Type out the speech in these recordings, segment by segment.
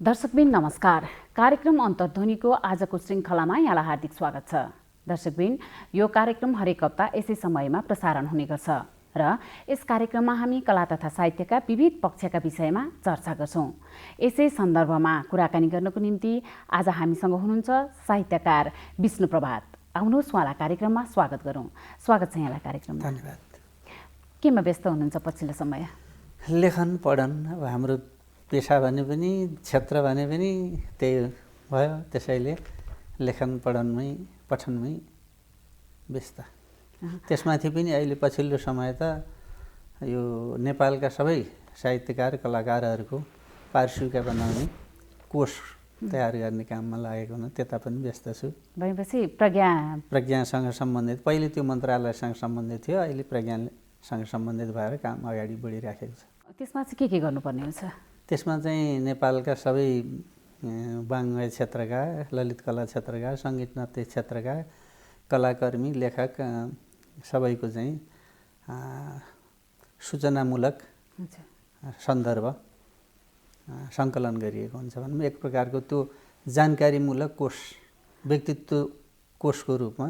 दर्शकबिन नमस्कार। कार्यक्रम अन्तर्ध्वनिको आजको श्रृङ्खलामा यहाँलाई हार्दिक स्वागत छ। दर्शकबिन, यो कार्यक्रम हरेक हप्ता यसै समयमा प्रसारण हुने गर्छ र यस कार्यक्रममा हामी कला तथा साहित्यका विविध पक्षका विषयमा चर्चा गर्छौं। यसै सन्दर्भमा कुराकानी गर्नको निम्ति आज हामीसँग हुनुहुन्छ साहित्यकार विष्णु प्रभात। आउनुहोस् उहाँलाई कार्यक्रममा स्वागत गरौँ। स्वागत छ यहाँलाई कार्यक्रममा। धन्यवाद। केमा व्यस्त हुनुहुन्छ पछिल्लो समय? लेखन पढन, अब हाम्रो पेसा भने पनि क्षेत्र भने पनि त्यही भयो, त्यसैले लेखन पठनमै व्यस्त। त्यसमाथि पनि अहिले पछिल्लो समय त यो नेपालका सबै साहित्यकार कलाकारहरूको पारिश्रमिक बनाउने कोष तयार गर्ने काममा लागेको हुन त्यता पनि व्यस्त छु। भनेपछि प्रज्ञासँग सम्बन्धित, पहिले त्यो मन्त्रालयसँग सम्बन्धित थियो, अहिले प्रज्ञासँग सम्बन्धित भएर काम अगाडि बढिराखेको छ। त्यसमा चाहिँ के गर्नुपर्ने हुन्छ? त्यसमा चाहिँ नेपालका सबै वाङ्मय क्षेत्रका, ललित कला क्षेत्रका, सङ्गीत नृत्य क्षेत्रका कलाकर्मी, लेखक सबैको चाहिँ सूचनामूलक सन्दर्भ सङ्कलन गरिएको हुन्छ। भनौँ एक प्रकारको त्यो जानकारीमूलक कोष, व्यक्तित्व कोषको रूपमा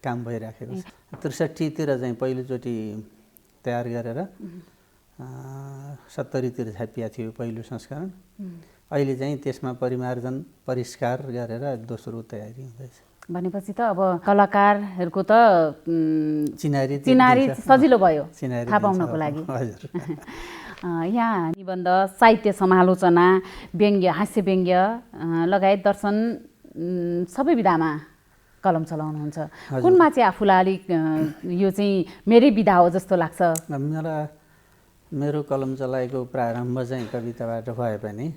काम भइराखेको छ। ६३तिर चाहिँ पहिलोचोटि तयार गरेर ७०तिर छापिएको थियो पहिलो संस्करण। अहिले चाहिँ त्यसमा परिमार्जन परिष्कार गरेर दोस्रो तयारी हुँदैछ। भनेपछि त अब कलाकारहरूको त चिनारी सजिलो भयो थाहा पाउनको लागि। यहाँ निबन्ध, साहित्य समालोचना, व्यङ्ग्य, हास्य व्यङ्ग्य लगायत दर्शन सबै विधामा कलम चलाउनुहुन्छ। कुनमा चाहिँ आफूलाई अलिक यो चाहिँ मेरै विधा हो जस्तो लाग्छ? मेरो कलम चलाएको प्रारम्भ चाहिँ कविताबाट भए पनि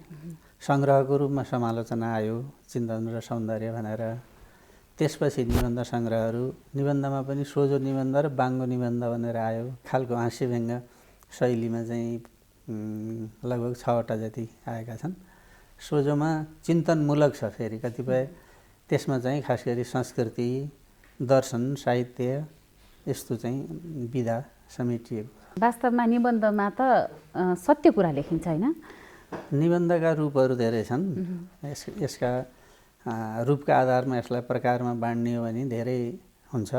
सङ्ग्रहको रूपमा समालोचना आयो, चिन्तन र सौन्दर्य भनेर। त्यसपछि निबन्ध सङ्ग्रहहरू, निबन्धमा पनि सोझो निबन्ध र बाङ्गो निबन्ध भनेर आयो। खालको हास्य व्यङ्ग्य शैलीमा चाहिँ लगभग 6वटा जति आएका छन्। सोझोमा चिन्तनमूलक छ फेरि कतिपय, त्यसमा चाहिँ खास गरी संस्कृति, दर्शन, साहित्य यस्तो चाहिँ विधा समेटिएको। वास्तवमा निबन्धमा त सत्य कुरा लेखिन्छ हैन? निबन्धका रूपहरू धेरै छन्। यसका रूपका आधारमा यसलाई प्रकारमा बाँड्ने हो भने धेरै हुन्छ।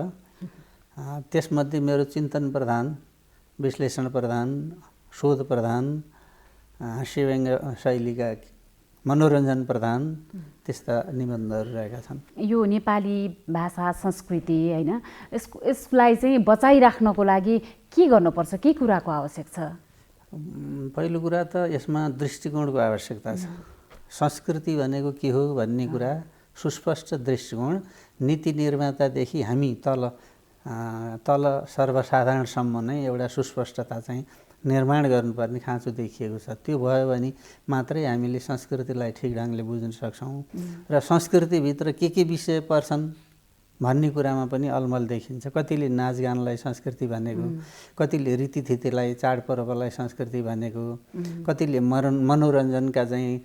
त्यसमध्ये मेरो चिन्तन प्रधान, विश्लेषण प्रधान, शोध प्रधान, हास्य व्यङ्ग्य शैलीका मनोरञ्जन प्रधान त्यस्ता निबन्धहरू रहेका छन्। यो नेपाली भाषा संस्कृति हैन, यसलाई चाहिँ बचाइराख्नको लागि के गर्नुपर्छ? के कुराको आवश्यक छ? पहिलो कुरा त यसमा दृष्टिकोणको आवश्यकता छ। संस्कृति भनेको के हो भन्ने कुरा सुस्पष्ट दृष्टिकोण, नीति निर्मातादेखि हामी तल सर्वसाधारणसम्म नै एउटा सुस्पष्टता चाहिँ निर्माण गर्नुपर्ने खाँचो देखिएको छ। त्यो भयो भने मात्रै हामीले संस्कृतिलाई ठिक ढङ्गले बुझ्न सक्छौँ र संस्कृतिभित्र के विषय पर्छन् भन्ने कुरामा पनि अलमल देखिन्छ। कतिले नाचगानलाई संस्कृति भनेको, कतिले रीतिथितिलाई, चाडपर्वलाई संस्कृति भनेको, कतिले मनोरञ्जनका चाहिँ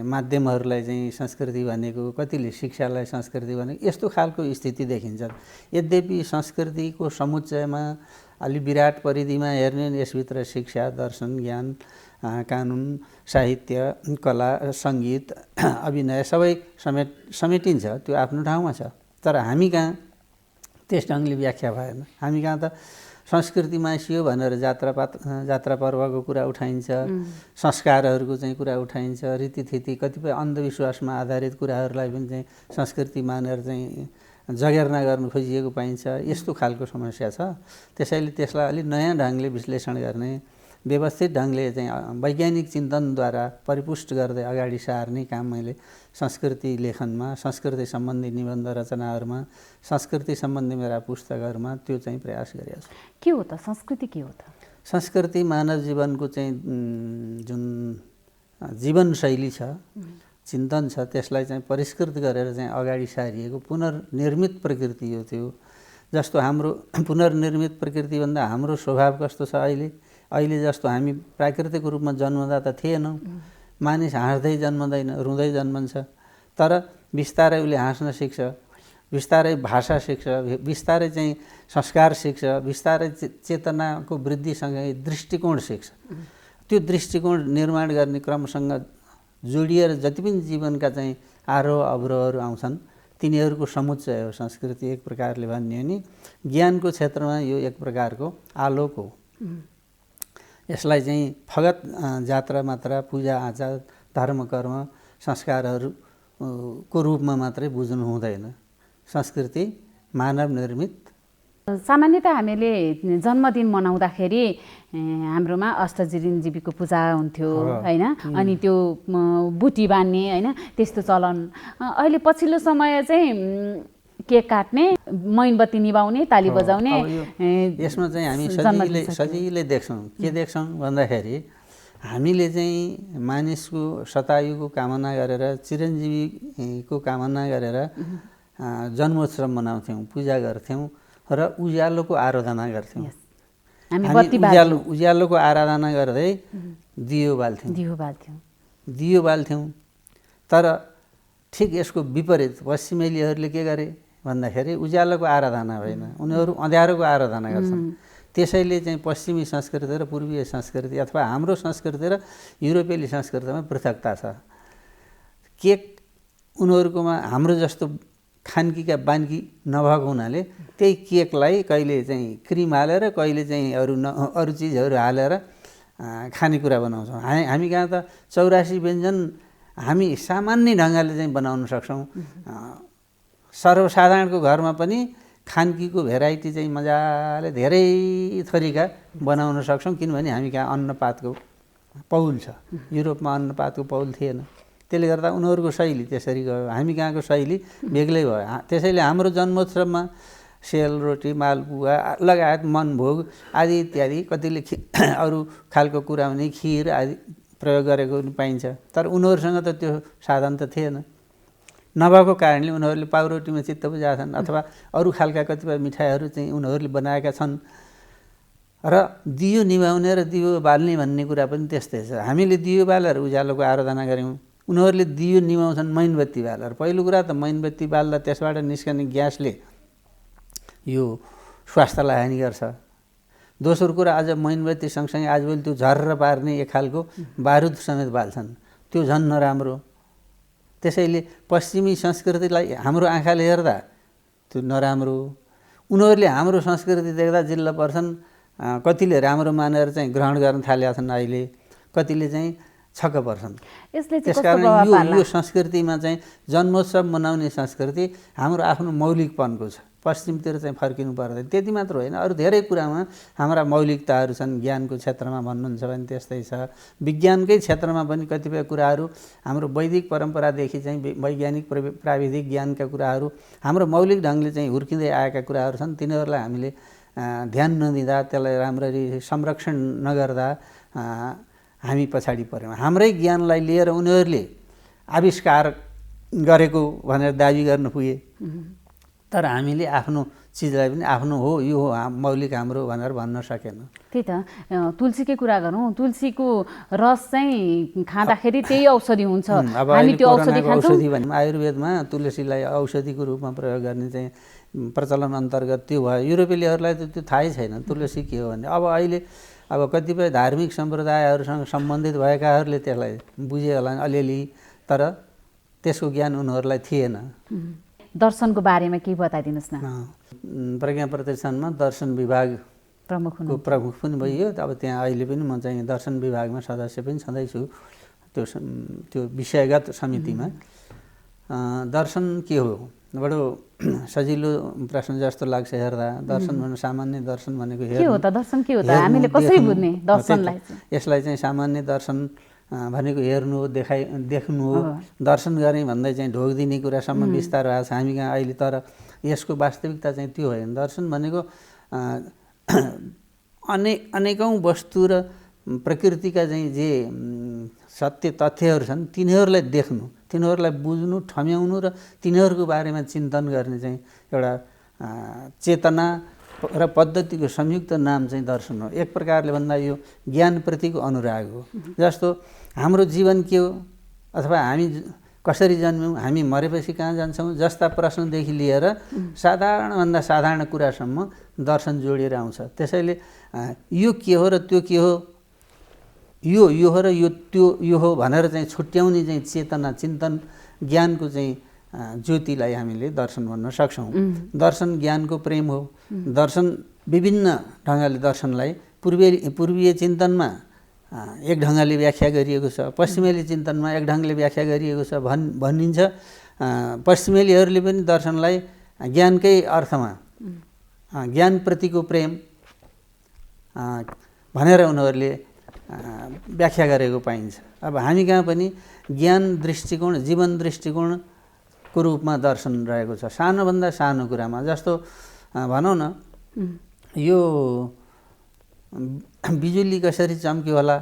माध्यमहरूलाई चाहिँ संस्कृति भनेको, कतिले शिक्षालाई संस्कृति भनेको, यस्तो खालको स्थिति देखिन्छ। यद्यपि संस्कृतिको समुच्चयमा अलि विराट परिधिमा हेर्ने यसभित्र शिक्षा, दर्शन, ज्ञान, कानुन, साहित्य, कला, सङ्गीत, अभिनय सबै समेटिन्छ। त्यो आफ्नो ठाउँमा छ। तर हामी कहाँ त्यस ढङ्गले व्याख्या भएन। हामी कहाँ त संस्कृति मासियो भनेर जात्रा पर्वको कुरा उठाइन्छ, संस्कारहरूको चाहिँ कुरा उठाइन्छ, रीतिथिति कतिपय अन्धविश्वासमा आधारित कुराहरूलाई पनि चाहिँ संस्कृति मानेर चाहिँ जगेर्ना गर्नु खोजिएको पाइन्छ। यस्तो खालको समस्या छ। त्यसैले त्यसलाई अलिक नयाँ ढङ्गले विश्लेषण गर्ने, व्यवस्थित ढङ्गले चाहिँ वैज्ञानिक चिन्तनद्वारा परिपुष्ट गर्दै अगाडि सार्ने काम मैले संस्कृति लेखनमा, संस्कृति सम्बन्धी निबन्ध रचनाहरूमा, संस्कृति सम्बन्धी मेरा पुस्तकहरूमा त्यो चाहिँ प्रयास गरेको छु। के हो त संस्कृति? के हो त संस्कृति? मानव जीवनको चाहिँ जुन जीवनशैली छ, चिन्तन छ, त्यसलाई चाहिँ परिष्कृत गरेर चाहिँ अगाडि सारिएको पुनर्निर्मित प्रकृति हो त्यो। जस्तो हाम्रो पुनर्निर्मित प्रकृतिभन्दा हाम्रो स्वभाव कस्तो छ अहिले जस्तो हामी प्राकृतिक रूपमा जन्मदा त थिएनौँ। मानिस हाँस्दै जन्मदैन, रुँदै जन्मन्छ। तर बिस्तारै उसले हाँस्न सिक्छ, बिस्तारै भाषा सिक्छ, बिस्तारै चाहिँ संस्कार सिक्छ, बिस्तारै चेतनाको वृद्धिसँगै दृष्टिकोण सिक्छ। त्यो दृष्टिकोण निर्माण गर्ने क्रमसँग जोडिएर जति पनि जीवनका चाहिँ आरोह अवरोहहरू आउँछन् तिनीहरूको समुच्चय हो संस्कृति। एक प्रकारले भन्ने हो नि ज्ञानको क्षेत्रमा यो एक प्रकारको आलोक हो। यसलाई चाहिँ फगत जात्रा मात्रा पूजा आजा धर्म कर्म संस्कारहरू को रूपमा मात्रै बुझ्नु हुँदैन। संस्कृति मानव निर्मित। सामान्यतः हामीले जन्मदिन मनाउँदाखेरि हाम्रोमा अष्टजिरिन्जीवीको पूजा हुन्थ्यो होइन, अनि त्यो बुटी बान्ने होइन त्यस्तो चलन। अहिले पछिल्लो समय चाहिँ केक काट्ने, मैनबत्ती निभाउने, ताली बजाउने। यसमा चाहिँ हामी सजिलै देख्छौँ। के देख्छौँ भन्दाखेरि हामीले चाहिँ मानिसको शतायुको कामना गरेर चिरञ्जीवीको कामना गरेर जन्मोत्सव मनाउँथ्यौँ, पूजा गर्थ्यौँ र उज्यालोको आराधना गर्थ्यौँ। हामी उज्यालोको आराधना गर्दै दियो बाल्थ्यौँ। तर ठिक यसको विपरीत पश्चिमेलीहरूले के गरे भन्दाखेरि उज्यालोको आराधना होइन, उनीहरू अँध्यारोको आराधना गर्छन्। त्यसैले चाहिँ पश्चिमी संस्कृति र पूर्वीय संस्कृति अथवा हाम्रो संस्कृति र युरोपेली संस्कृतिमा पृथकता छ। केक उनीहरूकोमा हाम्रो जस्तो खानकीका बानकी नभएको हुनाले त्यही केकलाई कहिले चाहिँ क्रिम हालेर कहिले चाहिँ अरू चिजहरू हालेर खानेकुरा बनाउँछौँ। हामी कहाँ त 84 व्यञ्जन हामी सामान्य ढङ्गले चाहिँ बनाउन सक्छौँ। सर्वसाधारणको घरमा पनि खानकीको भेराइटी चाहिँ मजाले धेरै थरीका बनाउन सक्छौँ, किनभने हामी कहाँ अन्नपातको पौल छ। युरोपमा अन्नपातको पौल थिएन, त्यसले गर्दा उनीहरूको शैली त्यसरी गयो, हामी कहाँको शैली बेग्लै भयो। त्यसैले हाम्रो जन्मोत्सवमा सेलरोटी मालपुवा लगायत मनभोग आदि इत्यादि कतिले अरू खालको कुरा हुने खिर आदि प्रयोग गरेको पनि पाइन्छ। तर उनीहरूसँग त त्यो साधन त थिएन, नभएको कारणले उनीहरूले पाउरोटीमा चित्त बुझाएछन् अथवा अरू खालका कतिपय मिठाईहरू चाहिँ उनीहरूले बनाएका छन्। र दियो निभाउने र दियो बाल्ने भन्ने कुरा पनि त्यस्तै छ। हामीले दियो बालेर उज्यालोको आराधना गऱ्यौँ, उनीहरूले दियो निभाउँछन् मैनबत्ती बालेर। पहिलो कुरा त मैनबत्ती बाल्दा त्यसबाट निस्कने ग्यासले यो स्वास्थ्यलाई हानि गर्छ। दोस्रो कुरा अझ मैनबत्ती सँगसँगै आजभोलि त्यो झर्र पार्ने एक खालको बारुद समेत बाल्छन्, त्यो झन् नराम्रो। त्यसैले पश्चिमी संस्कृतिलाई हाम्रो आँखाले हेर्दा त्यो नराम्रो, उनीहरूले हाम्रो संस्कृति देख्दा जिल्ला पर्छन्। कतिले राम्रो मानेर चाहिँ ग्रहण गर्न थालेका छन्, अहिले कतिले चाहिँ छक्क पर्छन्। त्यसकारण यो संस्कृतिमा चाहिँ जन्मोत्सव मनाउने संस्कृति हाम्रो आफ्नो मौलिकपनको छ। पश्चिमतिर चाहिँ फर्किनु पर्दैन। त्यति मात्र होइन, अरू धेरै कुरामा हाम्रा मौलिकताहरू छन्। ज्ञानको क्षेत्रमा भन्नुहुन्छ भने त्यस्तै छ, विज्ञानकै क्षेत्रमा पनि कतिपय कुराहरू हाम्रो वैदिक परम्परादेखि चाहिँ वैज्ञानिक प्राविधिक ज्ञानका कुराहरू हाम्रो मौलिक ढङ्गले चाहिँ हुर्किँदै आएका कुराहरू छन्। तिनीहरूलाई हामीले ध्यान नदिँदा, त्यसलाई राम्ररी संरक्षण नगर्दा हामी पछाडि पऱ्यौँ। हाम्रै ज्ञानलाई लिएर उनीहरूले आविष्कार गरेको भनेर दाबी गर्न पुगे, तर हामीले आफ्नो चिजलाई पनि आफ्नो हो, यो हो मौलिक हाम्रो भनेर भन्न सकेन। त्यही त तुलसीकै कुरा गरौँ, तुलसीको रस चाहिँ खाँदाखेरि त्यही औषधि हुन्छ। हामी त्यो औषधि खान्छौँ। औषधि भने आयुर्वेदमा तुलसीलाई औषधिको रूपमा प्रयोग गर्ने चाहिँ प्रचलन अन्तर्गत त्यो भयो। युरोपेलीहरूलाई त त्यो थाहै छैन तुलसी के हो भन्ने। अहिले कतिपय धार्मिक सम्प्रदायहरूसँग सम्बन्धित भएकाहरूले त्यसलाई बुझे होला अलिअलि, तर त्यसको ज्ञान उनीहरूलाई थिएन। दर्शनको बारेमा केही बताइदिनुहोस् न। प्रज्ञा प्रतिष्ठानमा दर्शन विभाग प्रमुख पनि भइयो। अब त्यहाँ अहिले पनि म चाहिँ दर्शन विभागमा सदस्य पनि छँदैछु, त्यो विषयगत समितिमा। दर्शन के हो? बडो सजिलो प्रश्न जस्तो लाग्छ हेर्दा। दर्शन भन्नु सामान्य दर्शन भनेको के हो त? दर्शन के हो त? हामीले कसरी बुझ्ने दर्शनलाई? यसलाई चाहिँ सामान्य दर्शन भनेको हेर्नु हो, देख्नु हो। दर्शन गरेँ भन्दै चाहिँ ढोग दिने कुरासम्म विस्तार भएको छ हामी कहाँ अहिले। तर यसको वास्तविकता चाहिँ त्यो होइन। दर्शन भनेको अनेकौँ वस्तु र प्रकृतिका चाहिँ जे सत्य तथ्यहरू छन् तिनीहरूलाई देख्नु, तिनीहरूलाई बुझ्नु, ठम्याउनु र तिनीहरूको बारेमा चिन्तन गर्ने चाहिँ एउटा चेतना र पद्धतिको संयुक्त नाम चाहिँ दर्शन हो। एक प्रकारले भन्दा यो ज्ञानप्रतिको अनुराग हो। जस्तो हाम्रो जीवन के हो अथवा हामी कसरी जन्म्यौँ, हामी मरेपछि कहाँ जान्छौँ जस्ता प्रश्नदेखि लिएर साधारणभन्दा साधारण कुरासम्म दर्शन जोडिएर आउँछ। त्यसैले यो के हो र त्यो के हो यो हो र यो त्यो यो हो भनेर चाहिँ छुट्याउने चाहिँ चेतना चिन्तन ज्ञानको चाहिँ ज्योतिलाई हामीले दर्शन भन्न सक्छौँ। दर्शन ज्ञानको प्रेम हो। दर्शन विभिन्न ढङ्गले दर्शनलाई पूर्वीय चिन्तनमा एक ढङ्गले व्याख्या गरिएको छ, पश्चिमेली चिन्तनमा एक ढङ्गले व्याख्या गरिएको छ भनिन्छ। पश्चिमेलीहरूले पनि दर्शनलाई ज्ञानकै अर्थमा ज्ञानप्रतिको प्रेम भनेर उनीहरूले व्याख्या गरेको पाइन्छ। अब हामी कहाँ पनि ज्ञान दृष्टिकोण जीवन दृष्टिकोणको रूपमा दर्शन रहेको छ, सानोभन्दा सानो कुरामा। जस्तो भनौँ न, यो बिजुली कसरी चम्क्यो होला,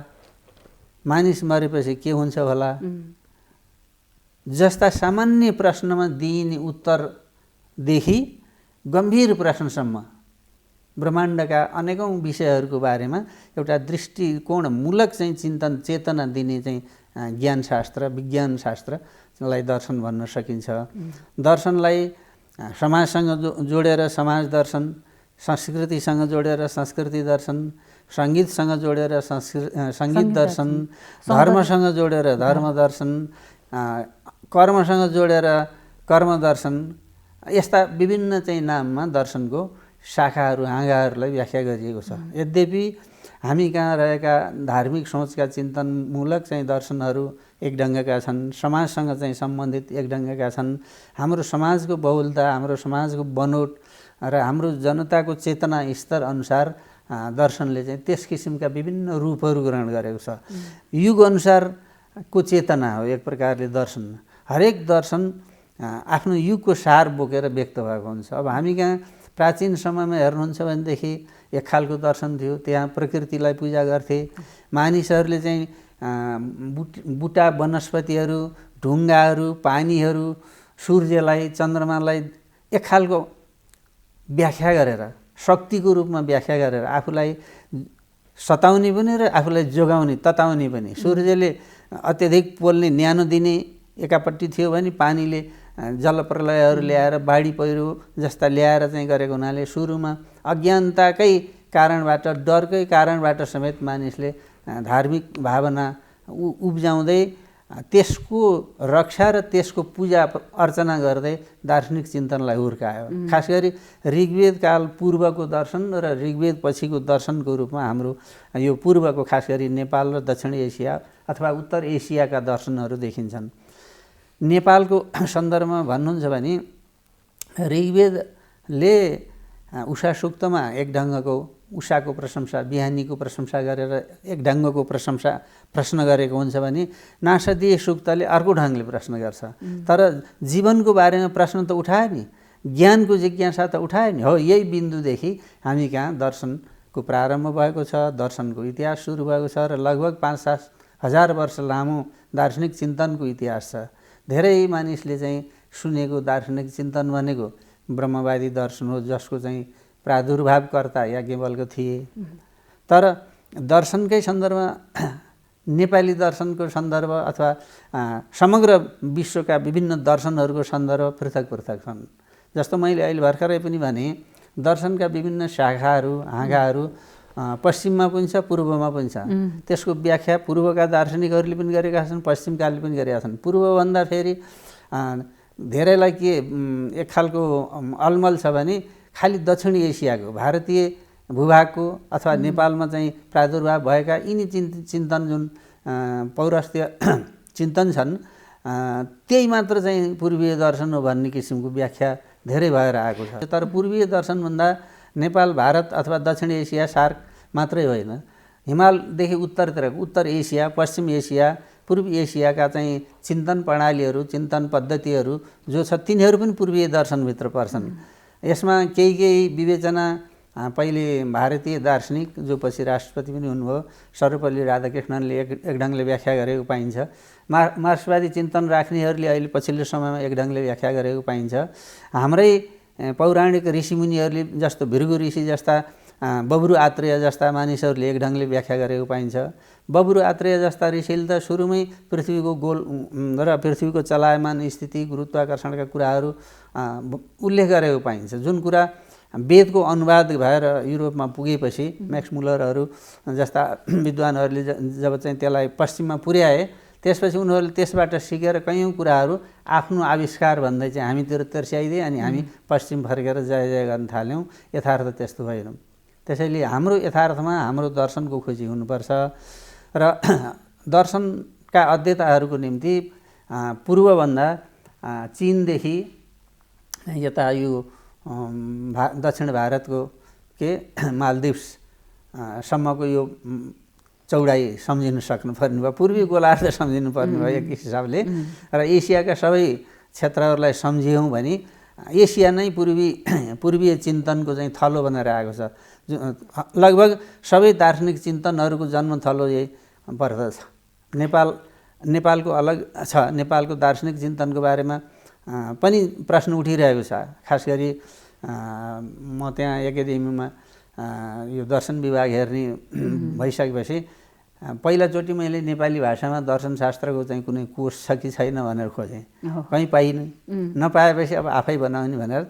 मानिस मरेपछि के हुन्छ होला जस्ता सामान्य प्रश्नमा दिइने उत्तरदेखि गम्भीर प्रश्नसम्म ब्रह्माण्डका अनेकौँ विषयहरूको बारेमा एउटा दृष्टिकोणमूलक चाहिँ चिन्तन चेतना दिने चाहिँ ज्ञानशास्त्र विज्ञानशास्त्रलाई दर्शन भन्न सकिन्छ। दर्शनलाई समाजसँग जोडेर समाज दर्शन, संस्कृतिसँग जोडेर संस्कृति दर्शन, सङ्गीतसँग जोडेर सङ्गीत दर्शन, धर्मसँग जोडेर धर्म दर्शन, कर्मसँग जोडेर कर्म दर्शन, यस्ता विभिन्न चाहिँ नाममा दर्शनको शाखाहरू हाँगाहरूलाई व्याख्या गरिएको छ। यद्यपि हामी कहाँ रहेका धार्मिक सोचका चिन्तनमूलक चाहिँ दर्शनहरू एक ढङ्गका छन्, समाजसँग चाहिँ सम्बन्धित एक ढङ्गका छन्। हाम्रो समाजको बहुलता, हाम्रो समाजको बनोट र हाम्रो जनताको चेतना स्तर अनुसार दर्शनले चाहिँ त्यस किसिमका विभिन्न रूपहरू ग्रहण गरेको छ। युग अनुसारको चेतना हो एक प्रकारले दर्शन। हरेक दर्शन आफ्नो युगको सार बोकेर व्यक्त भएको हुन्छ। अब हामी कहाँ प्राचीन समयमा हेर्नुहुन्छ भनेदेखि एक खालको दर्शन थियो, त्यहाँ प्रकृतिलाई पूजा गर्थे मानिसहरूले। चाहिँ बुटा वनस्पतिहरू, ढुङ्गाहरू, पानीहरू, सूर्यलाई, चन्द्रमालाई एक खालको व्याख्या गरेर, शक्तिको रूपमा व्याख्या गरेर आफूलाई सताउने पनि र आफूलाई जोगाउने तताउने पनि। सूर्यले अत्यधिक पोल्ने न्यानो दिने एकापट्टि थियो भने पानीले जलप्रलयहरू ल्याएर बाढी पहिरो जस्ता ल्याएर चाहिँ गरेको हुनाले सुरुमा अज्ञानताकै कारणबाट, डरकै कारणबाट समेत मानिसले धार्मिक भावना उब्जाउँदै त्यसको रक्षा र त्यसको पूजा अर्चना गर्दै दार्शनिक चिन्तनलाई हुर्कायो। खास गरी ऋग्वेद काल पूर्वको दर्शन र ऋग्वेद पछिको दर्शनको रूपमा हाम्रो यो पूर्वको खास गरी नेपाल र दक्षिण एसिया अथवा उत्तर एसियाका दर्शनहरू देखिन्छन्। नेपालको सन्दर्भमा भन्नुहुन्छ भने ऋग्वेदले उषा सूक्तमा एक ढङ्गको उषाको प्रशंसा, बिहानीको प्रशंसा गरेर एक ढङ्गको प्रश्न गरेको हुन्छ भने नासदीय सूक्तले अर्को ढङ्गले प्रश्न गर्छ। तर जीवनको बारेमा प्रश्न त उठायो नि, ज्ञानको जिज्ञासा त उठायो नि। हो, यही बिन्दुदेखि हामी कहाँ दर्शनको प्रारम्भ भएको छ, दर्शनको इतिहास सुरु भएको छ र लगभग 5-7 हजार वर्ष लामो दार्शनिक चिन्तनको इतिहास छ। धेरै मानिसले चाहिँ सुनेको दार्शनिक चिन्तन भनेको ब्रह्मवादी दर्शन हो, जसको चाहिँ प्रादुर्भावकर्ता याज्ञवल्क्य थिए। तर दर्शनकै सन्दर्भमा नेपाली दर्शनको सन्दर्भ अथवा समग्र विश्वका विभिन्न दर्शनहरूको सन्दर्भ पृथक पृथक छन्। जस्तो मैले अहिले भर्खरै पनि भने दर्शनका विभिन्न शाखाहरू हाँगाहरू पश्चिममा पनि छ, पूर्वमा पनि छ। त्यसको व्याख्या पूर्वका दार्शनिकहरूले पनि गरेका छन्, पश्चिमकाले पनि गरेका छन्। पूर्वभन्दा फेरि धेरैलाई के एक खालको अलमल छ भने खालि दक्षिण एसियाको भारतीय भूभागको अथवा नेपालमा चाहिँ प्रादुर्भाव भएका यिनी चिन्तन जुन पौरस्त्य चिन्तन छन् त्यही मात्र चाहिँ पूर्वीय दर्शन हो भन्ने किसिमको व्याख्या धेरै भएर आएको छ। तर पूर्वीय दर्शनभन्दा नेपाल, भारत अथवा दक्षिण एसिया सार्क मात्रै होइन, हिमालदेखि उत्तरतिरको उत्तर एसिया, पश्चिम एसिया, पूर्वी एसियाका चाहिँ चिन्तन प्रणालीहरू, चिन्तन पद्धतिहरू जो छ तिनीहरू पनि पूर्वीय दर्शनभित्र पर्छन्। यसमा केही विवेचना पहिले भारतीय दार्शनिक जो पछि राष्ट्रपति पनि हुनुभयो सर्वपल्ली राधाकृष्णनले एक ढङ्गले व्याख्या गरेको पाइन्छ। मार्क्सवादी चिन्तन राख्नेहरूले अहिले पछिल्लो समयमा एक ढङ्गले व्याख्या गरेको पाइन्छ। हाम्रै पौराणिक ऋषिमुनिहरूले जस्तो भृगु ऋषि जस्ता, बब्रु आत्रेय जस्ता मानिसहरूले एक ढङ्गले व्याख्या गरेको पाइन्छ। बब्रु आत्रेय जस्ता ऋषिले त सुरुमै पृथ्वीको गोल र पृथ्वीको चलायमान स्थिति, गुरुत्वाकर्षणका कुराहरू उल्लेख गरेको पाइन्छ। जुन कुरा वेदको अनुवाद भएर युरोपमा पुगेपछि म्याक्स मुलरहरू जस्ता विद्वानहरूले जब चाहिँ त्यसलाई पश्चिममा पुर्याए त्यसपछि उनीहरूले त्यसबाट सिकेर कैयौँ कुराहरू आफ्नो आविष्कार भन्दै चाहिँ हामीतिर तेर्स्याइदिए अनि हामी पश्चिम फर्केर जय जय गर्न थाल्यौँ। यथार्थ त्यस्तो भएन। त्यसैले हाम्रो यथार्थमा हाम्रो दर्शनको खोजी हुनुपर्छ र दर्शनका अध्येताहरूको निम्ति पूर्वभन्दा चीनदेखि यता यो दक्षिण भारतको मालदिभ्स सम्मको यो चौडाइ सम्झिनु सक्नुपर्ने भयो, पूर्वी गोलार्ध सम्झिनु पर्ने भयो एक हिसाबले। र एसियाका सबै क्षेत्रहरूलाई सम्झियौँ भने एसिया नै पूर्वीय चिन्तनको चाहिँ थलो बनेर आएको छ। लगभग सबै दार्शनिक चिन्तनहरूको जन्मथलो यही पर्दछ। नेपालको अलग छ। नेपालको दार्शनिक चिन्तनको बारेमा पनि प्रश्न उठिरहेको छ। खास गरी म त्यहाँ एकाडेमीमा यो दर्शन विभाग हेर्ने भइसकेपछि पहिलाचोटि मैले नेपाली भाषामा दर्शनशास्त्रको चाहिँ कुनै कोर्स छ कि छैन भनेर खोजेँ, कहीँ पाइनँ। नपाएपछि अब आफै बनाउने भनेर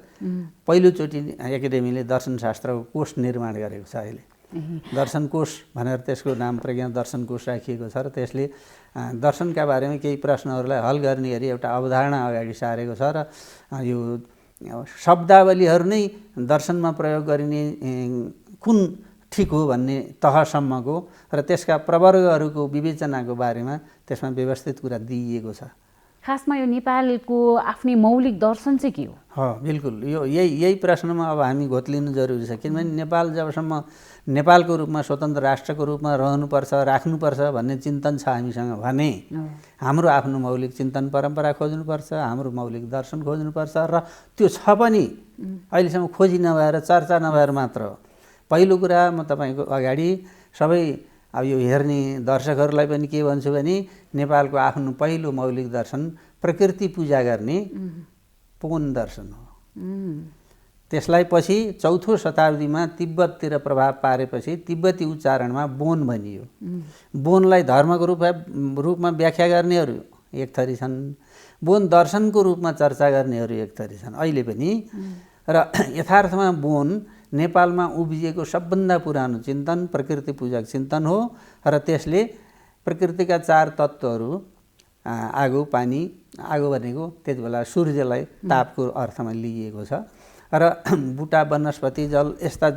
पहिलोचोटि एकाडेमीले दर्शनशास्त्रको कोर्स निर्माण गरेको छ। अहिले दर्शन कोश भनेर त्यसको नाम प्रज्ञा दर्शन कोश राखिएको छ र त्यसले दर्शनका बारेमा केही प्रश्नहरूलाई हल गर्ने गरी एउटा अवधारणा अगाडि सारेको छ र यो शब्दावलीहरू नै दर्शनमा प्रयोग गरिने कुन ठिक हो भन्ने तहसम्मको र त्यसका प्रवर्गहरूको विवेचनाको बारेमा त्यसमा व्यवस्थित कुरा दिइएको छ। खासमा यो नेपालको आफ्नै मौलिक दर्शन चाहिँ के हो? बिल्कुल यही प्रश्नमा अब हामी घोत्लिनु जरुरी छ। किनभने नेपाल जबसम्म नेपालको रूपमा स्वतन्त्र राष्ट्रको रूपमा रहनुपर्छ राख्नुपर्छ भन्ने चिन्तन छ हामीसँग भने हाम्रो आफ्नो मौलिक चिन्तन परम्परा खोज्नुपर्छ, हाम्रो मौलिक दर्शन खोज्नुपर्छ र त्यो छ पनि अहिलेसम्म खोजी नभएर चर्चा नभएर मात्र हो। पहिलो कुरा म तपाईँको अगाडि सबै अब यो हेर्ने दर्शकहरूलाई पनि के भन्छु भने नेपालको आफ्नो पहिलो मौलिक दर्शन प्रकृति पूजा गर्ने पोन दर्शन हो। त्यसलाई पछि 4औं शताब्दीमा तिब्बततिर प्रभाव पारेपछि तिब्बती उच्चारणमा बोन भनियो। बोनलाई धर्मको रूपमा व्याख्या गर्नेहरू एक थरी छन्, बोन दर्शनको रूपमा चर्चा गर्नेहरू एक थरी छन् अहिले पनि। र यथार्थमा बोन नेपालमा उब्जिएको सबभन्दा पुरानो चिन्तन प्रकृति पूजक चिन्तन हो र त्यसले प्रकृतिका 4 तत्त्वहरू आगो, पानी, आगो भनेको त्यति बेला सूर्यलाई तापको अर्थमा लिइएको छ र बुटा, वनस्पति, जल यस्ता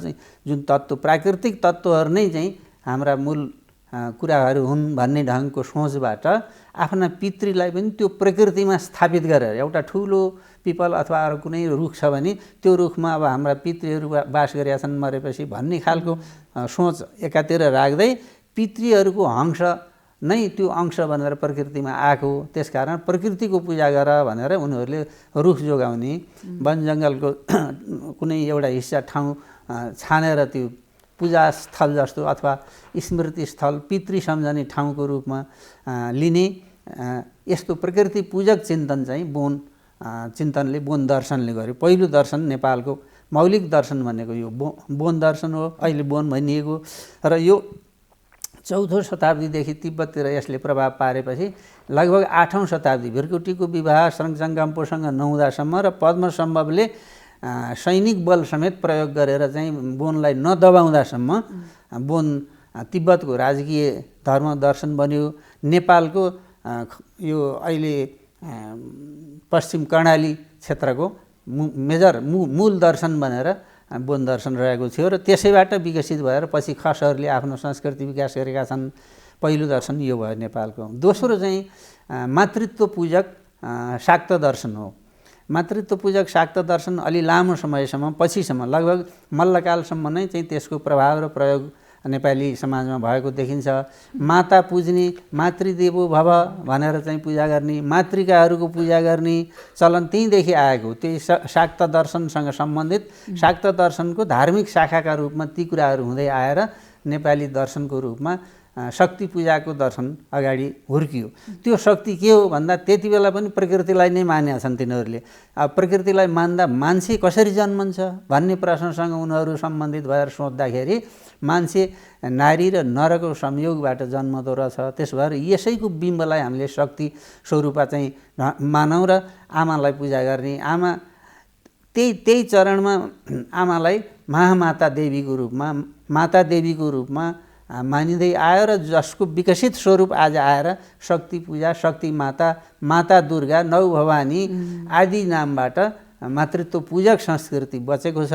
जुन तत्त्व प्राकृतिक तत्त्वहरू नै चाहिँ हाम्रा मूल कुराहरू हुन् भन्ने ढङ्गको सोचबाट आफ्ना पितृलाई पनि त्यो प्रकृतिमा स्थापित गरेर एउटा ठुलो पिपल अथवा अरू कुनै रुख छ भने त्यो रुखमा अब हाम्रा पितृहरू बास गरेका छन् मरेपछि भन्ने खालको सोच एकातिर राख्दै पितृहरूको अंश नै त्यो अंश भनेर प्रकृतिमा आएको। त्यसकारण प्रकृतिको पूजा गर भनेर उनीहरूले रुख जोगाउने, वन जङ्गलको कुनै एउटा हिस्सा ठाउँ छानेर त्यो पूजा स्थल जस्तो अथवा स्मृति स्थल पितृ सम्झने ठाउँको रूपमा लिने यस्तो प्रकृति पूजक चिन्तन चाहिँ बोन चिन्तनले बोन दर्शनले गर्यो। पहिलो दर्शन नेपालको मौलिक दर्शन भनेको यो बोन दर्शन हो, अहिले बोन भनिएको। र यो 4औं शताब्दीदेखि तिब्बततिर यसले प्रभाव पारेपछि लगभग 8औं शताब्दी भृकुटीको विवाह सङ्गमपोसँग नहुँदासम्म र पद्मसम्भवले सैनिक बल समेत प्रयोग गरेर चाहिँ बोनलाई नदबाउँदासम्म बोन तिब्बतको राजकीय धर्म दर्शन बन्यो। नेपालको यो अहिले पश्चिम कर्णाली क्षेत्रको मेजर मूल दर्शन भनेर बोन दर्शन रहेको थियो र त्यसैबाट विकसित भएर पछि खसहरूले आफ्नो संस्कृति विकास गरेका छन्। पहिलो दर्शन यो भयो नेपालको। दोस्रो चाहिँ मातृत्व पूजक शाक्त दर्शन हो। मातृत्व पूजक शाक्त दर्शन अलि लामो समयसम्म पछिसम्म लगभग मल्लकालसम्म नै चाहिँ त्यसको प्रभाव र प्रयोग नेपाली समाजमा भएको देखिन्छ। माता पूज्ने, मातृदेवो भव भनेर चाहिँ पूजा गर्ने, मातृकाहरूको पूजा गर्ने चलन त्यहीँदेखि आएको। त्यही शाक्त दर्शनसँग सम्बन्धित शाक्त दर्शनको धार्मिक शाखाका रूपमा ती कुराहरू हुँदै आएर नेपाली दर्शनको रूपमा शक्ति पूजाको दर्शन अगाडि हुर्कियो। त्यो शक्ति के हो भन्दा त्यति बेला पनि प्रकृतिलाई नै मानेका छन् तिनीहरूले। अब प्रकृतिलाई मान्दा मान्छे कसरी जन्मन्छ भन्ने प्रश्नसँग उनीहरू सम्बन्धित भएर सोच्दाखेरि मान्छे नारी र नरको संयोगबाट जन्मदो रहेछ। त्यसो भएर यसैको बिम्बलाई हामीले शक्ति स्वरूपमा चाहिँ मानौँ र आमालाई पूजा गर्ने, आमा त्यही चरणमा आमालाई महामाता देवीको रूपमा माता देवीको रूपमा मानिँदै आयो र जसको विकसित स्वरूप आज आएर शक्ति पूजा, शक्ति माता, माता दुर्गा, नौ भवानी आदि नामबाट मातृत्व पूजक संस्कृति बचेको छ।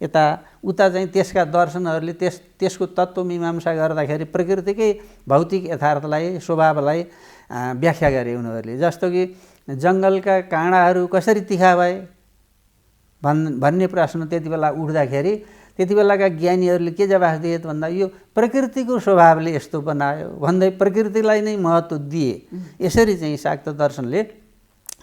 यता उता चाहिँ त्यसका दर्शनहरूले त्यसको तत्त्वमीमांसा गर्दाखेरि प्रकृतिकै भौतिक यथार्थलाई, स्वभावलाई व्याख्या गरे उनीहरूले। जस्तो कि जङ्गलका काँडाहरू कसरी तिखा भए भन्ने प्रश्न त्यति बेला उठ्दाखेरि त्यति बेलाका ज्ञानीहरूले के जवाफ दिए त भन्दा यो प्रकृतिको स्वभावले यस्तो बनायो भन्दै प्रकृतिलाई नै महत्त्व दिए। यसरी चाहिँ शाक्त दर्शनले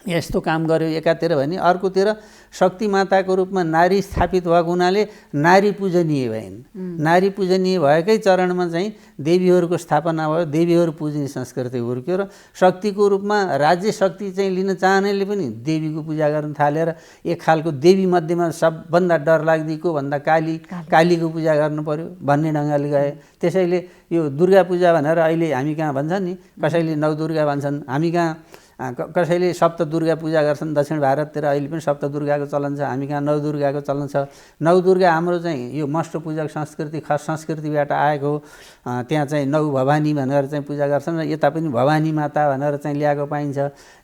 यस्तो काम गर्यो एकातिर भने, अर्कोतिर शक्ति माताको रूपमा नारी स्थापित भएको हुनाले नारी पूजनीय भइन्। नारी पूजनीय भएकै चरणमा चाहिँ देवीहरूको स्थापना भयो, देवीहरू पूजनीय संस्कृति हुर्क्यो र शक्तिको रूपमा राज्य शक्ति चाहिँ लिन चाहनेले पनि देवीको पूजा गर्न थालेर एक खालको देवी मध्येमा सबभन्दा डरलाग्दीको भन्दा कालीको पूजा गर्नु पर्यो भन्ने ढङ्गले गए। त्यसैले यो दुर्गा पूजा भनेर अहिले हामी कहाँ भन्छन् नि, कसैले नौ दुर्गा भन्छन्, हामी कहाँ कसैले सप्त दुर्गा पूजा गर्छन्। दक्षिण भारततिर अहिले पनि सप्त दुर्गाको चलन छ, हामी कहाँ नौ दुर्गाको चलन छ। नौ दुर्गा हाम्रो चाहिँ यो मष्ट पूजक संस्कृति, खस संस्कृतिबाट आएको हो। त्यहाँ चाहिँ नौ भवानी भनेर चाहिँ पूजा गर्छन् र यता पनि भवानी माता भनेर चाहिँ ल्याएको पाइन्छ।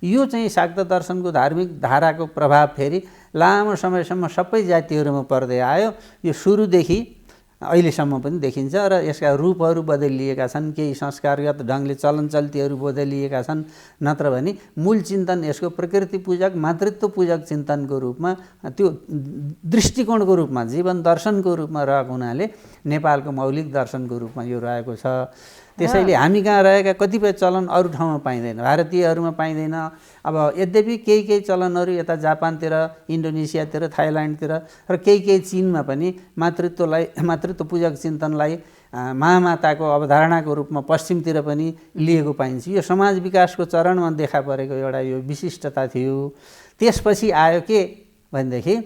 यो चाहिँ शाक्त दर्शनको धार्मिक धाराको प्रभाव फेरि लामो समयसम्म सबै जातिहरूमा पर्दै आयो। यो सुरुदेखि अहिलेसम्म पनि देखिन्छ र यसका रूपहरू बदलिएका छन्, केही संस्कारगत ढङ्गले चलन चल्तीहरू बदलिएका छन्। नत्र भने मूल चिन्तन यसको प्रकृति पूजक, मातृत्व पूजक चिन्तनको रूपमा, त्यो दृष्टिकोणको रूपमा, जीवन दर्शनको रूपमा रहेको हुनाले नेपालको मौलिक दर्शनको रूपमा यो रहेको छ। त्यसैले हामी कहाँ रहेका कतिपय चलन अरू ठाउँमा पाइँदैन, भारतीयहरूमा पाइँदैन। अब यद्यपि केही चलनहरू यता जापानतिर, इन्डोनेसियातिर, थाइल्यान्डतिर र केही चीनमा पनि मातृत्व पूजक चिन्तनलाई महामाताको अवधारणाको रूपमा पश्चिमतिर पनि लिएको पाइन्छ। यो समाज विकासको चरणमा देखा परेको एउटा यो विशिष्टता थियो। त्यसपछि आयो के भनेदेखि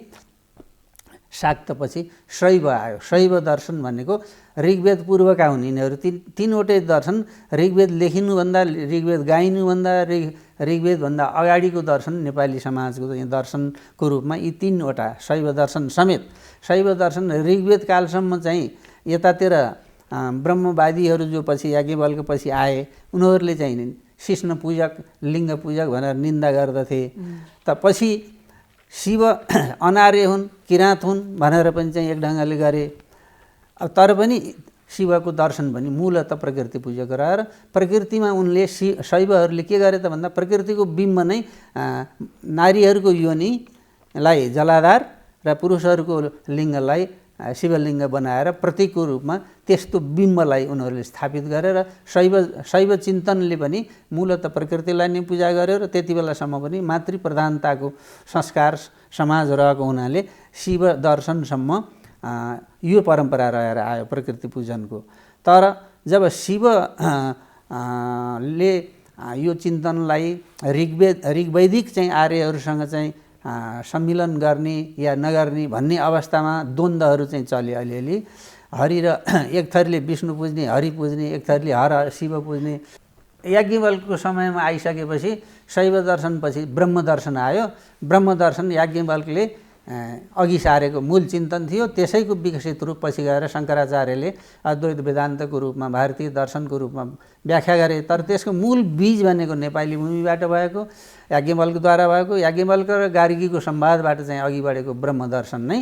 शाक्तपछि शैव आयो। शैव दर्शन भनेको ऋग्वेद पूर्वका हुन् यिनीहरू। तीनवटै दर्शन ऋग्वेद लेखिनुभन्दा, ऋग्वेद गाइनुभन्दा, ऋग्वेदभन्दा अगाडिको दर्शन नेपाली समाजको दर्शनको रूपमा यी तीनवटा शैव दर्शन समेत। शैव दर्शन ऋग्वेद कालसम्म चाहिँ यतातिर ब्रह्मवादीहरू जो पछि याज्ञवल्क्य पछि आए उनीहरूले चाहिँ शिष्ण पूजक, लिङ्ग पूजक भनेर निन्दा गर्दथे। त पछि शिव अनार्य हुन्, किराँत हुन् भनेर पनि चाहिँ एक ढङ्गले गरे। अब तर पनि शिवको दर्शन पनि मूलतः प्रकृति पूजक रहेर प्रकृतिमा उनले शैवहरूले के गरे त भन्दा प्रकृतिको बिम्ब नै नारीहरूको योनिलाई जलाधार र पुरुषहरूको लिङ्गलाई शिवलिङ्ग बनाएर प्रतीकको रूपमा त्यस्तो बिम्बलाई उनीहरूले स्थापित गरेर शैव चिन्तनले पनि मूलतः प्रकृतिलाई नै पूजा गर्यो र त्यति बेलासम्म पनि मातृप्रधानताको संस्कार समाज रहेको हुनाले शिव दर्शनसम्म यो परम्परा रहेर आयो प्रकृति पूजनको। तर जब शिव ले यो चिन्तनलाई ऋग्वैदिक चाहिँ आर्यहरूसँग चाहिँ सम्मिलन गर्ने या नगर्ने भन्ने अवस्थामा द्वन्द्वहरू चाहिँ चले अलिअलि। हरि र एक थरीले विष्णु पुज्ने, हरि पुज्ने, एक थरीले हर शिव पुज्ने। याज्ञवल्क्यको समयमा आइसकेपछि शैव दर्शनपछि ब्रह्म दर्शन आयो। ब्रह्म दर्शन याज्ञवल्क्यले अघि सारेको मूल चिन्तन थियो। त्यसैको विकसित रूप पछि गएर शङ्कराचार्यले अद्वैत वेदान्तको रूपमा, भारतीय दर्शनको रूपमा व्याख्या गरे। तर त्यसको मूल बीज भनेको नेपाली भूमिबाट भएको, याज्ञवल्क्यद्वारा भएको, याज्ञवल्क्य र गार्गीको संवादबाट चाहिँ अघि बढेको ब्रह्म दर्शन नै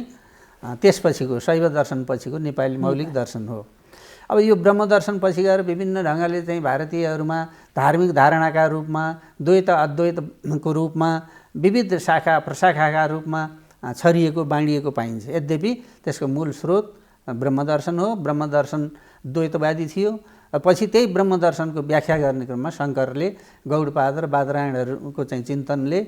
त्यसपछिको शैव दर्शन पछिको नेपाली मौलिक दर्शन हो। अब यो ब्रह्म दर्शन पछि गएर विभिन्न ढङ्गले चाहिँ भारतीयहरूमा धार्मिक धारणाका रूपमा, द्वैत अद्वैतको रूपमा, विविध शाखा प्रशाखाका रूपमा छरिएको बाँडिएको पाइन्छ। यद्यपि त्यसको मूल स्रोत ब्रह्मदर्शन हो। ब्रह्मदर्शन द्वैतवादी थियो। पछि त्यही ब्रह्मदर्शनको व्याख्या गर्ने क्रममा शङ्करले गौडपाद र बादरायणहरूको चाहिँ चिन्तनले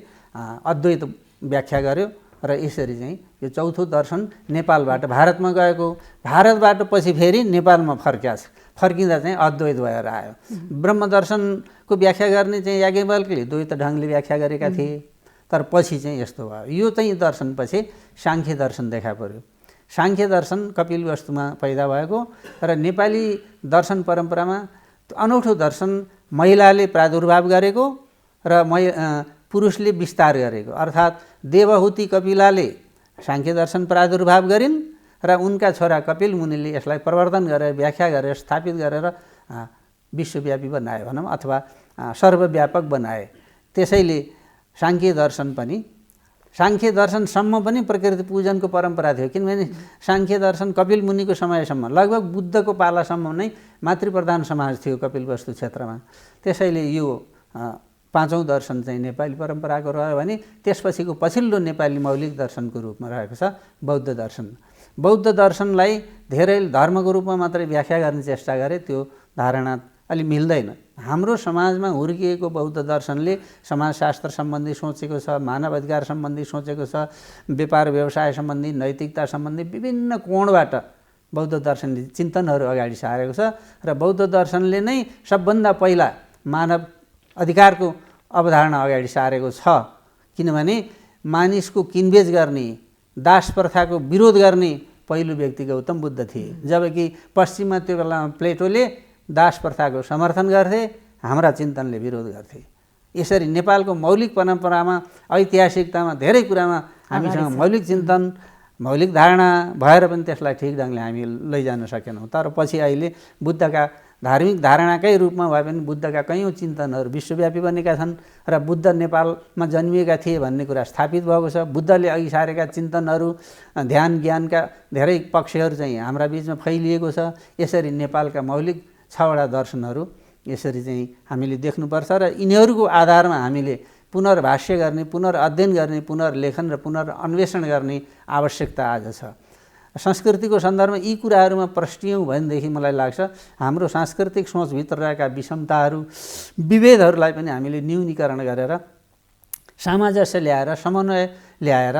अद्वैत व्याख्या गर्यो र यसरी चाहिँ यो चौथो दर्शन नेपालबाट भारतमा गएको, भारतबाट पछि फेरि नेपालमा फर्किँदा चाहिँ अद्वैत भएर आयो। ब्रह्मदर्शनको व्याख्या गर्ने चाहिँ याज्ञवल्क्यले द्वैत ढङ्गले व्याख्या गरेका थिए। तर पछि चाहिँ यस्तो भयो। यो चाहिँ दर्शनपछि साङ्ख्य दर्शन देखा पर्यो। साङ्ख्य दर्शन कपिलवस्तुमा पैदा भएको र नेपाली दर्शन परम्परामा अनौठो दर्शन महिलाले प्रादुर्भाव गरेको र पुरुषले विस्तार गरेको। अर्थात् देवहुति कपिलाले साङ्ख्य दर्शन प्रादुर्भाव गरिन् र उनका छोरा कपिल मुनिले यसलाई प्रवर्धन गरेर व्याख्या गरेर स्थापित गरेर विश्वव्यापी बनाए भनौँ अथवा सर्वव्यापक बनाए। त्यसैले साङ्ख्य दर्शन पनि साङ्ख्य दर्शनसम्म पनि प्रकृति पूजनको परम्परा थियो, किनभने साङ्ख्य दर्शन कपिल मुनिको समयसम्म लगभग बुद्धको पालासम्म नै मातृप्रधान समाज थियो कपिलवस्तु क्षेत्रमा। त्यसैले यो पाँचौँ दर्शन चाहिँ नेपाली परम्पराको रह्यो भने त्यसपछिको पछिल्लो नेपाली मौलिक दर्शनको रूपमा रहेको छ बौद्ध दर्शन। बौद्ध दर्शनलाई धेरै धर्मको रूपमा मात्रै व्याख्या गर्ने चेष्टा गरे, त्यो धारणा अलि मिल्दैन। हाम्रो समाजमा हुर्किएको बौद्ध दर्शनले समाजशास्त्र सम्बन्धी सोचेको छ, मानव अधिकार सम्बन्धी सोचेको छ, व्यापार व्यवसाय सम्बन्धी, नैतिकता सम्बन्धी विभिन्न कोणबाट बौद्ध दर्शनले चिन्तनहरू अगाडि सारेको छ र बौद्ध दर्शनले नै सबभन्दा पहिला मानव अधिकारको अवधारणा अगाडि सारेको छ। किनभने मानिसको किनबेच गर्ने, दास प्रथाको विरोध गर्ने पहिलो व्यक्ति गौतम बुद्ध थिए, जबकि पश्चिममा त्यो बेलामा प्लेटोले दास प्रथाको समर्थन गर्थे, हाम्रा चिन्तनले विरोध गर्थे। यसरी नेपालको मौलिक परम्परामा, ऐतिहासिकतामा धेरै कुरामा हामीसँग मौलिक चिन्तन, मौलिक धारणा भएर पनि त्यसलाई ठिक ढङ्गले हामी लैजान सकेनौँ। तर पछि अहिले बुद्धका धार्मिक धारणाकै रूपमा भए पनि बुद्धका कैयौँ चिन्तनहरू विश्वव्यापी बनेका छन् र बुद्ध नेपालमा जन्मिएका थिए भन्ने कुरा स्थापित भएको छ। बुद्धले अघि सारेका चिन्तनहरू, ध्यान ज्ञानका धेरै पक्षहरू चाहिँ हाम्रा बिचमा फैलिएको छ। यसरी नेपालका मौलिक 6वटा दर्शनहरू यसरी चाहिँ हामीले देख्नुपर्छ र यिनीहरूको आधारमा हामीले पुनर्भाष्य गर्ने, पुनर्अध्ययन गर्ने, पुनर्लेखन र पुनर्अन्वेषण गर्ने आवश्यकता आज छ। संस्कृतिको सन्दर्भमा यी कुराहरूमा प्रष्टियौँ भनेदेखि मलाई लाग्छ हाम्रो सांस्कृतिक सोचभित्र रहेका विषमताहरू, विभेदहरूलाई पनि हामीले न्यूनीकरण गरेर सामञ्जस्य ल्याएर, समन्वय ल्याएर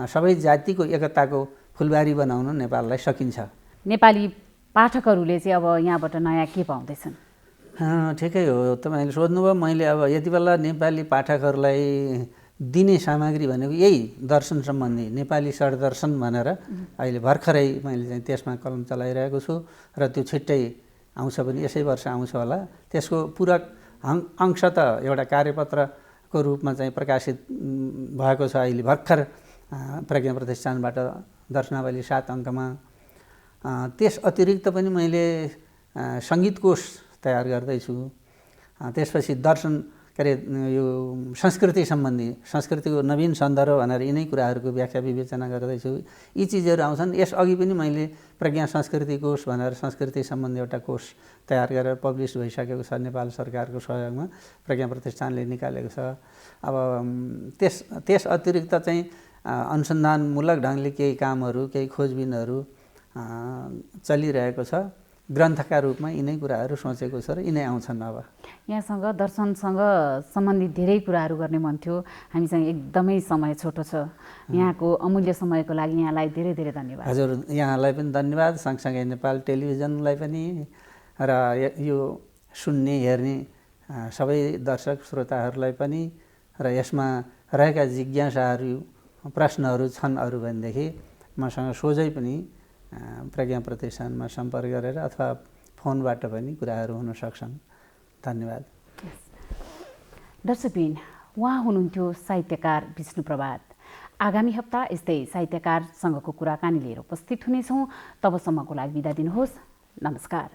सबै जातिको एकताको फुलबारी बनाउन नेपाललाई सकिन्छ। नेपाली पाठकहरूले चाहिँ अब यहाँबाट नयाँ के पाउँदैछन्? ठिकै हो, तपाईँले सोध्नुभयो। मैले अब यति बेला नेपाली पाठकहरूलाई दिने सामग्री भनेको यही दर्शन सम्बन्धी नेपाली षड्दर्शन भनेर अहिले भर्खरै मैले चाहिँ त्यसमा कलम चलाइरहेको छु र त्यो छिट्टै आउँछ पनि, यसै वर्ष आउँछ होला। त्यसको पूरक अंश त एउटा कार्यपत्रको रूपमा चाहिँ प्रकाशित भएको छ अहिले भर्खर प्रज्ञा प्रतिष्ठानबाट, दर्शनावली 7 अङ्कमा। त्यस अतिरिक्त पनि मैले सङ्गीत कोश तयार गर्दैछु। त्यसपछि दर्शन के अरे यो संस्कृति सम्बन्धी, संस्कृतिको नवीन सन्दर्भ भनेर यिनै कुराहरूको व्याख्या विवेचना गर्दैछु। यी चिजहरू आउँछन्। यसअघि पनि मैले प्रज्ञा संस्कृति कोश भनेर संस्कृति सम्बन्धी एउटा कोश तयार गरेर पब्लिस भइसकेको छ नेपाल सरकारको सहयोगमा, प्रज्ञा प्रतिष्ठानले निकालेको छ। अब त्यस अतिरिक्त चाहिँ अनुसन्धानमूलक ढङ्गले केही कामहरू, केही खोजबिनहरू चलिरहेको छ। ग्रन्थका रूपमा यिनै कुराहरू सोचेको छ र यिनै आउँछन्। अब यहाँसँग दर्शनसँग सम्बन्धित धेरै कुराहरू गर्ने मन थियो, हामीसँग एकदमै समय छोटो छ। यहाँको अमूल्य समयको लागि यहाँलाई धेरै धेरै धन्यवाद। हजुर, यहाँलाई पनि धन्यवाद, सँगसँगै नेपाल टेलिभिजनलाई पनि र यो सुन्ने हेर्ने सबै दर्शक श्रोताहरूलाई पनि, र यसमा रहेका जिज्ञासाहरू, प्रश्नहरू छन् अरू भनेदेखि मसँग सोझै पनि प्रज्ञा प्रतिष्ठानमा सम्पर्क गरेर अथवा फोनबाट पनि कुराहरू हुन सक्छन्। धन्यवाद। दर्शकबिन, उहाँ हुनुहुन्थ्यो साहित्यकार विष्णु प्रभात। आगामी हप्ता यस्तै साहित्यकारसँगको कुराकानी लिएर उपस्थित हुनेछौँ। तबसम्मको लागि बिदा दिनुहोस्। नमस्कार।